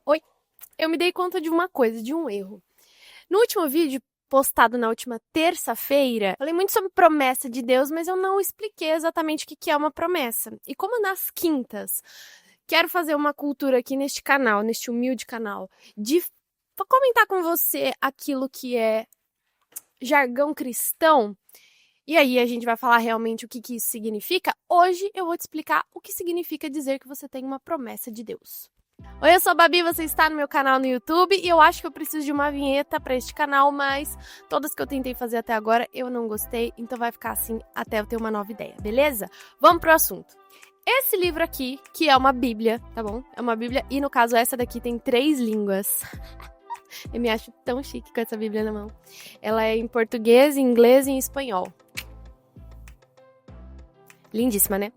Oi, eu me dei conta de uma coisa, de um erro. No último vídeo, postado na última terça-feira, falei muito sobre promessa de Deus, mas eu não expliquei exatamente o que é uma promessa. E como nas quintas, quero fazer uma cultura aqui neste canal, neste humilde canal, de comentar com você aquilo que é jargão cristão, e aí a gente vai falar realmente o que isso significa. Hoje eu vou te explicar o que significa dizer que você tem uma promessa de Deus. Oi, eu sou a Babi, você está no meu canal no YouTube e eu acho que eu preciso de uma vinheta para este canal, mas todas que eu tentei fazer até agora eu não gostei, então vai ficar assim até eu ter uma nova ideia, beleza? Vamos pro assunto. Esse livro aqui, que é uma bíblia, tá bom? É uma bíblia e no caso essa daqui tem 3 línguas. Eu me acho tão chique com essa bíblia na mão. Ela é em português, em inglês e em espanhol. Lindíssima, né?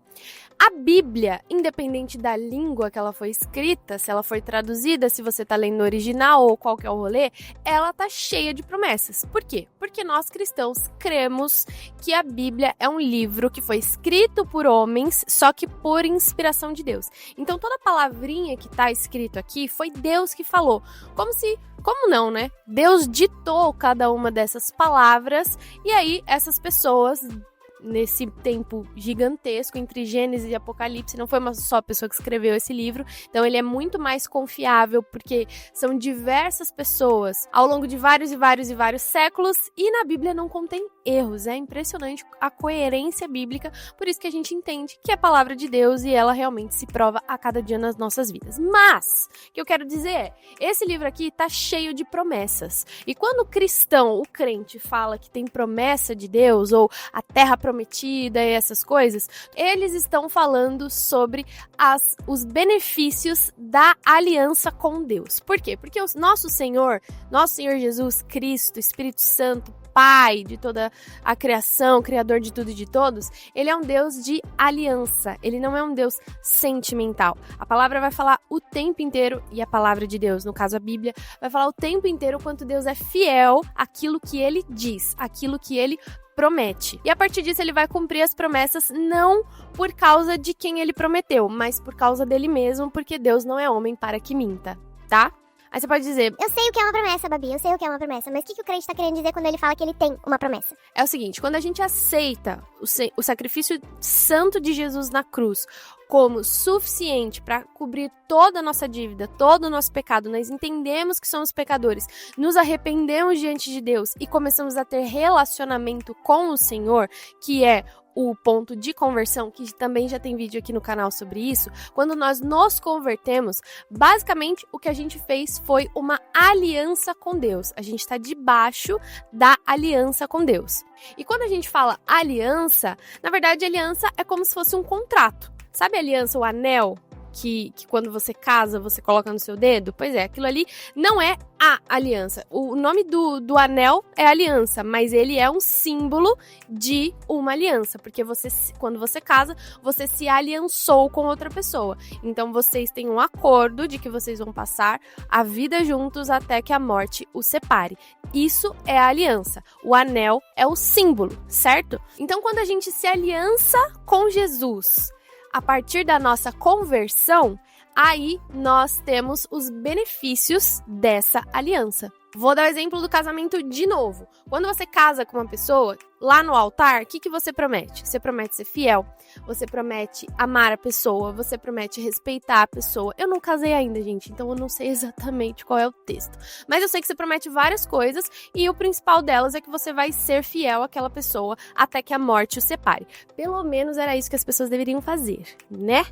A Bíblia, independente da língua que ela foi escrita, se ela foi traduzida, se você tá lendo no original ou qual que é o rolê, ela tá cheia de promessas. Por quê? Porque nós cristãos cremos que a Bíblia é um livro que foi escrito por homens, só que por inspiração de Deus. Então toda palavrinha que tá escrito aqui foi Deus que falou. Como não, né? Deus ditou cada uma dessas palavras e aí essas pessoas, nesse tempo gigantesco entre Gênesis e Apocalipse, não foi uma só pessoa que escreveu esse livro, então ele é muito mais confiável porque são diversas pessoas ao longo de vários séculos e na Bíblia não contém erros, é impressionante a coerência bíblica, por isso que a gente entende que é a palavra de Deus e ela realmente se prova a cada dia nas nossas vidas. Mas, o que eu quero dizer é, esse livro aqui tá cheio de promessas, e quando o cristão, o crente fala que tem promessa de Deus ou a terra prometida e essas coisas, eles estão falando sobre os benefícios da aliança com Deus. Por quê? Porque o nosso Senhor Jesus Cristo, Espírito Santo, Pai de toda a criação, Criador de tudo e de todos, ele é um Deus de aliança, ele não é um Deus sentimental. A palavra vai falar o tempo inteiro, e a palavra de Deus, no caso a Bíblia, vai falar o tempo inteiro quanto Deus é fiel àquilo que ele diz, àquilo que ele promete. E a partir disso ele vai cumprir as promessas não por causa de quem ele prometeu, mas por causa dele mesmo, porque Deus não é homem para que minta, tá? Aí você pode dizer, eu sei o que é uma promessa, Babi, eu sei o que é uma promessa, mas o que o crente tá querendo dizer quando ele fala que ele tem uma promessa? É o seguinte, quando a gente aceita o sacrifício santo de Jesus na cruz como suficiente para cobrir toda a nossa dívida, todo o nosso pecado, nós entendemos que somos pecadores, nos arrependemos diante de Deus e começamos a ter relacionamento com o Senhor, que é o ponto de conversão, que também já tem vídeo aqui no canal sobre isso. Quando nós nos convertemos, basicamente o que a gente fez foi uma aliança com Deus. A gente está debaixo da aliança com Deus. E quando a gente fala aliança, na verdade aliança é como se fosse um contrato. Sabe a aliança, o anel? Que quando você casa, você coloca no seu dedo? Pois é, aquilo ali não é a aliança. O nome do anel é aliança, mas ele é um símbolo de uma aliança, porque quando você casa, você se aliançou com outra pessoa. Então vocês têm um acordo de que vocês vão passar a vida juntos até que a morte os separe. Isso é a aliança. O anel é o símbolo, certo? Então quando a gente se aliança com Jesus, a partir da nossa conversão, aí nós temos os benefícios dessa aliança. Vou dar o exemplo do casamento de novo. Quando você casa com uma pessoa, lá no altar, o que você promete? Você promete ser fiel, você promete amar a pessoa, você promete respeitar a pessoa. Eu não casei ainda, gente, então eu não sei exatamente qual é o texto. Mas eu sei que você promete várias coisas e o principal delas é que você vai ser fiel àquela pessoa até que a morte o separe. Pelo menos era isso que as pessoas deveriam fazer, né?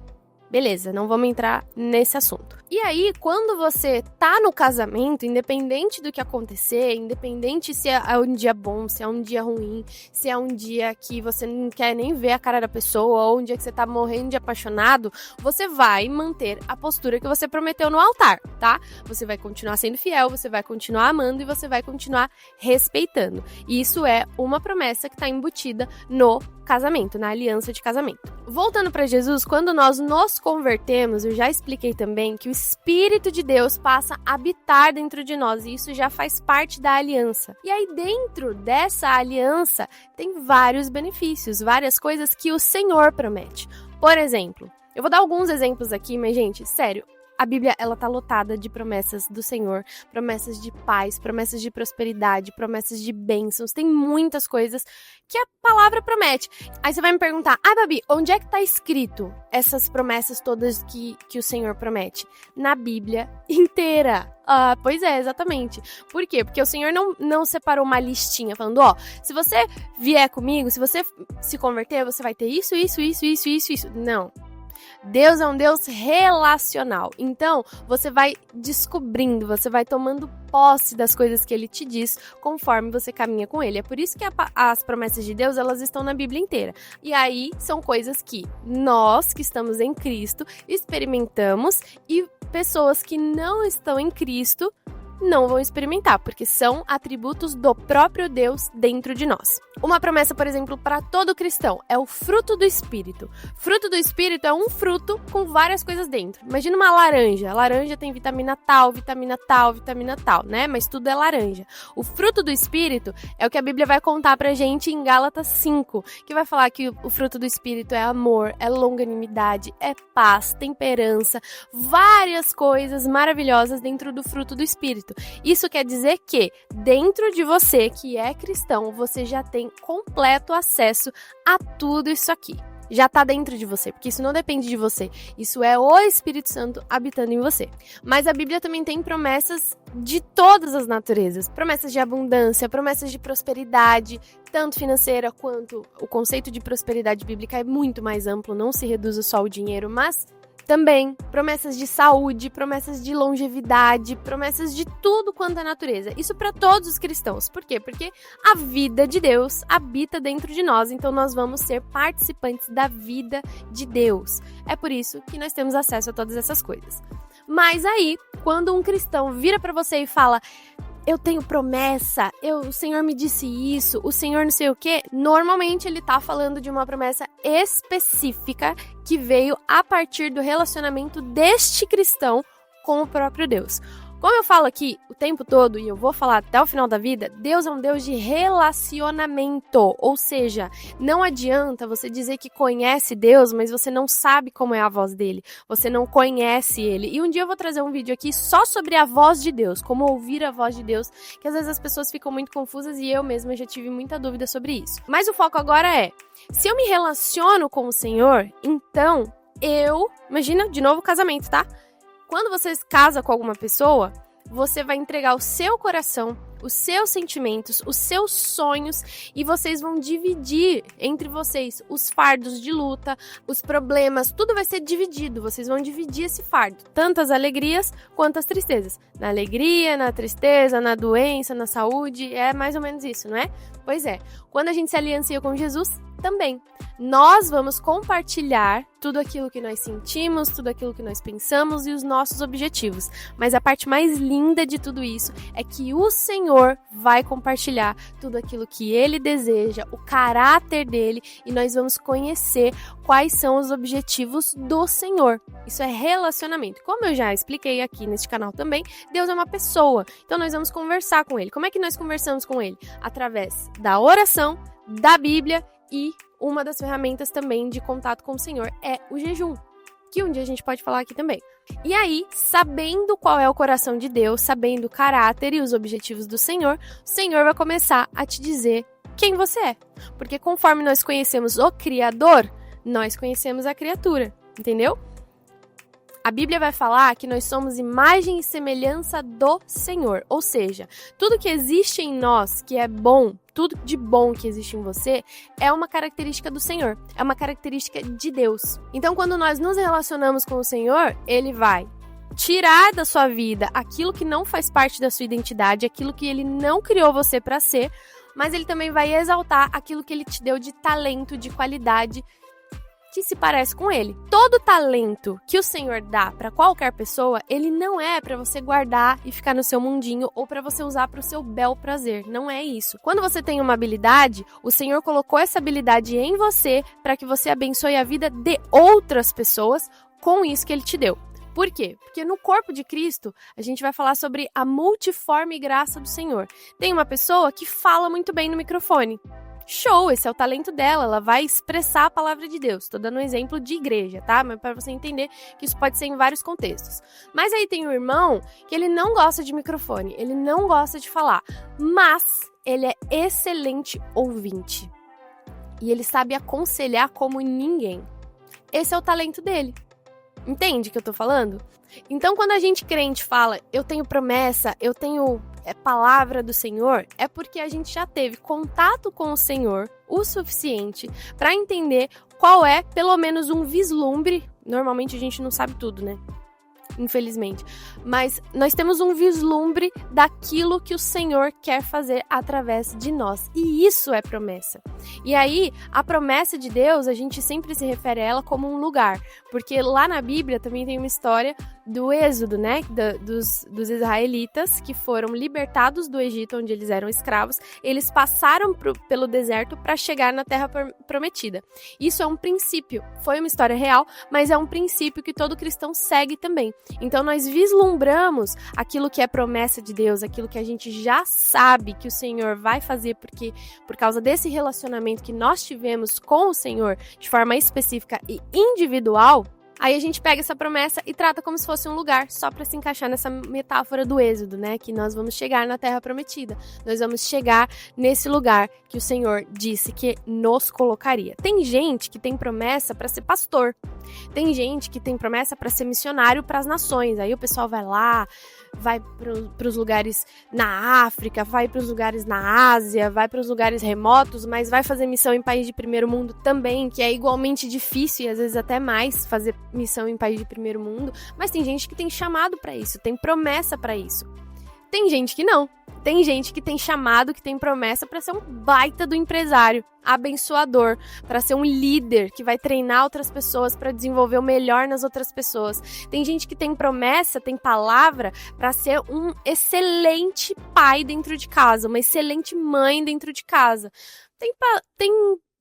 Beleza, não vamos entrar nesse assunto. E aí, quando você tá no casamento, independente do que acontecer, independente se é um dia bom, se é um dia ruim, se é um dia que você não quer nem ver a cara da pessoa, ou um dia que você tá morrendo de apaixonado, você vai manter a postura que você prometeu no altar, tá? Você vai continuar sendo fiel, você vai continuar amando e você vai continuar respeitando. E isso é uma promessa que tá embutida no casamento, na aliança de casamento. Voltando para Jesus, quando nós nos convertemos, eu já expliquei também que o Espírito de Deus passa a habitar dentro de nós e isso já faz parte da aliança. E aí dentro dessa aliança tem vários benefícios, várias coisas que o Senhor promete. Por exemplo, eu vou dar alguns exemplos aqui, mas gente, sério, A Bíblia, ela tá lotada de promessas do Senhor, promessas de paz, promessas de prosperidade, promessas de bênçãos. Tem muitas coisas que a palavra promete. Aí você vai me perguntar, Babi, onde é que tá escrito essas promessas todas que o Senhor promete? Na Bíblia inteira. Pois é, exatamente. Por quê? Porque o Senhor não separou uma listinha falando, se você vier comigo, se você se converter, você vai ter isso. Não. Deus é um Deus relacional. Então, você vai descobrindo, você vai tomando posse das coisas que Ele te diz conforme você caminha com Ele. É por isso que as promessas de Deus, elas estão na Bíblia inteira. E aí, são coisas que nós, que estamos em Cristo, experimentamos e pessoas que não estão em Cristo não vão experimentar, porque são atributos do próprio Deus dentro de nós. Uma promessa, por exemplo, para todo cristão é o fruto do Espírito. Fruto do Espírito é um fruto com várias coisas dentro. Imagina uma laranja. A laranja tem vitamina tal, né? Mas tudo é laranja. O fruto do Espírito é o que a Bíblia vai contar pra gente em Gálatas 5, que vai falar que o fruto do Espírito é amor, é longanimidade, é paz, temperança, várias coisas maravilhosas dentro do fruto do Espírito. Isso quer dizer que dentro de você, que é cristão, você já tem completo acesso a tudo isso aqui. Já está dentro de você, porque isso não depende de você. Isso é o Espírito Santo habitando em você. Mas a Bíblia também tem promessas de todas as naturezas. Promessas de abundância, promessas de prosperidade, tanto financeira quanto o conceito de prosperidade bíblica é muito mais amplo, não se reduz só ao dinheiro, mas também promessas de saúde, promessas de longevidade, promessas de tudo quanto é natureza. Isso para todos os cristãos. Por quê? Porque a vida de Deus habita dentro de nós, então nós vamos ser participantes da vida de Deus. É por isso que nós temos acesso a todas essas coisas. Mas aí, quando um cristão vira para você e fala: eu tenho promessa, o Senhor me disse isso, o Senhor não sei o quê, normalmente ele tá falando de uma promessa específica que veio a partir do relacionamento deste cristão com o próprio Deus. Como eu falo aqui o tempo todo, e eu vou falar até o final da vida, Deus é um Deus de relacionamento. Ou seja, não adianta você dizer que conhece Deus, mas você não sabe como é a voz dele. Você não conhece ele. E um dia eu vou trazer um vídeo aqui só sobre a voz de Deus, como ouvir a voz de Deus, que às vezes as pessoas ficam muito confusas e eu mesma já tive muita dúvida sobre isso. Mas o foco agora é, se eu me relaciono com o Senhor, então imagina, de novo, casamento, tá? Quando você casa com alguma pessoa, você vai entregar o seu coração, os seus sentimentos, os seus sonhos e vocês vão dividir entre vocês os fardos de luta, os problemas, tudo vai ser dividido, vocês vão dividir esse fardo, tanto as alegrias quanto as tristezas. Na alegria, na tristeza, na doença, na saúde, é mais ou menos isso, não é? Pois é, quando a gente se aliancia com Jesus, também. Nós vamos compartilhar tudo aquilo que nós sentimos, tudo aquilo que nós pensamos e os nossos objetivos. Mas a parte mais linda de tudo isso é que o Senhor vai compartilhar tudo aquilo que Ele deseja, o caráter dele, e nós vamos conhecer quais são os objetivos do Senhor. Isso é relacionamento. Como eu já expliquei aqui neste canal também, Deus é uma pessoa. Então nós vamos conversar com Ele. Como é que nós conversamos com Ele? Através da oração, da Bíblia, e uma das ferramentas também de contato com o Senhor é o jejum, que um dia a gente pode falar aqui também. E aí, sabendo qual é o coração de Deus, sabendo o caráter e os objetivos do Senhor, o Senhor vai começar a te dizer quem você é. Porque conforme nós conhecemos o Criador, nós conhecemos a criatura, entendeu? A Bíblia vai falar que nós somos imagem e semelhança do Senhor. Ou seja, tudo que existe em nós, que é bom, tudo de bom que existe em você, é uma característica do Senhor. É uma característica de Deus. Então, quando nós nos relacionamos com o Senhor, Ele vai tirar da sua vida aquilo que não faz parte da sua identidade, aquilo que Ele não criou você para ser, mas Ele também vai exaltar aquilo que Ele te deu de talento, de qualidade, que se parece com Ele. Todo talento que o Senhor dá para qualquer pessoa, Ele não é para você guardar e ficar no seu mundinho ou para você usar para o seu bel prazer. Não é isso. Quando você tem uma habilidade, o Senhor colocou essa habilidade em você para que você abençoe a vida de outras pessoas com isso que Ele te deu. Por quê? Porque no corpo de Cristo, a gente vai falar sobre a multiforme graça do Senhor. Tem uma pessoa que fala muito bem no microfone. Show, esse é o talento dela, ela vai expressar a palavra de Deus. Tô dando um exemplo de igreja, tá? Mas para você entender que isso pode ser em vários contextos. Mas aí tem um irmão que ele não gosta de microfone, ele não gosta de falar, mas ele é excelente ouvinte. E ele sabe aconselhar como ninguém. Esse é o talento dele. Entende o que eu tô falando? Então, quando a gente crente fala, eu tenho promessa, eu tenho palavra do Senhor, é porque a gente já teve contato com o Senhor o suficiente para entender qual é, pelo menos, um vislumbre. Normalmente a gente não sabe tudo, né? Infelizmente. Mas nós temos um vislumbre daquilo que o Senhor quer fazer através de nós. E isso é promessa. E aí, a promessa de Deus, a gente sempre se refere a ela como um lugar. Porque lá na Bíblia também tem uma história do êxodo, né? Dos israelitas que foram libertados do Egito, onde eles eram escravos. Eles passaram pelo deserto para chegar na Terra Prometida. Isso é um princípio. Foi uma história real, mas é um princípio que todo cristão segue também. Então nós vislumbramos aquilo que é promessa de Deus, aquilo que a gente já sabe que o Senhor vai fazer, porque por causa desse relacionamento que nós tivemos com o Senhor de forma específica e individual. Aí a gente pega essa promessa e trata como se fosse um lugar, só para se encaixar nessa metáfora do êxodo, né? Que nós vamos chegar na Terra Prometida. Nós vamos chegar nesse lugar que o Senhor disse que nos colocaria. Tem gente que tem promessa para ser pastor. Tem gente que tem promessa para ser missionário para as nações. Aí o pessoal vai lá, vai para os lugares na África, vai para os lugares na Ásia, vai para os lugares remotos, mas vai fazer missão em país de primeiro mundo também, que é igualmente difícil e às vezes até mais fazer missão em país de primeiro mundo. Mas tem gente que tem chamado para isso, tem promessa para isso. Tem gente que não. Tem gente que tem chamado, que tem promessa para ser um baita do empresário, abençoador, para ser um líder que vai treinar outras pessoas para desenvolver o melhor nas outras pessoas. Tem gente que tem promessa, tem palavra para ser um excelente pai dentro de casa, uma excelente mãe dentro de casa.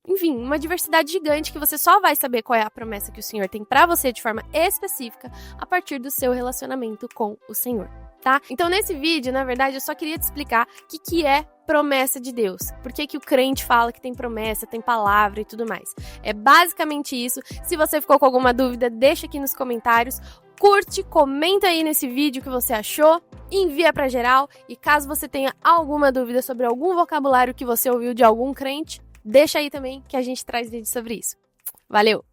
Enfim, uma diversidade gigante que você só vai saber qual é a promessa que o Senhor tem para você de forma específica a partir do seu relacionamento com o Senhor. Tá? Então, nesse vídeo, na verdade, eu só queria te explicar o que é promessa de Deus. Por que o crente fala que tem promessa, tem palavra e tudo mais. É basicamente isso. Se você ficou com alguma dúvida, deixa aqui nos comentários. Curte, comenta aí nesse vídeo o que você achou, envia pra geral. E caso você tenha alguma dúvida sobre algum vocabulário que você ouviu de algum crente, deixa aí também que a gente traz vídeo sobre isso. Valeu!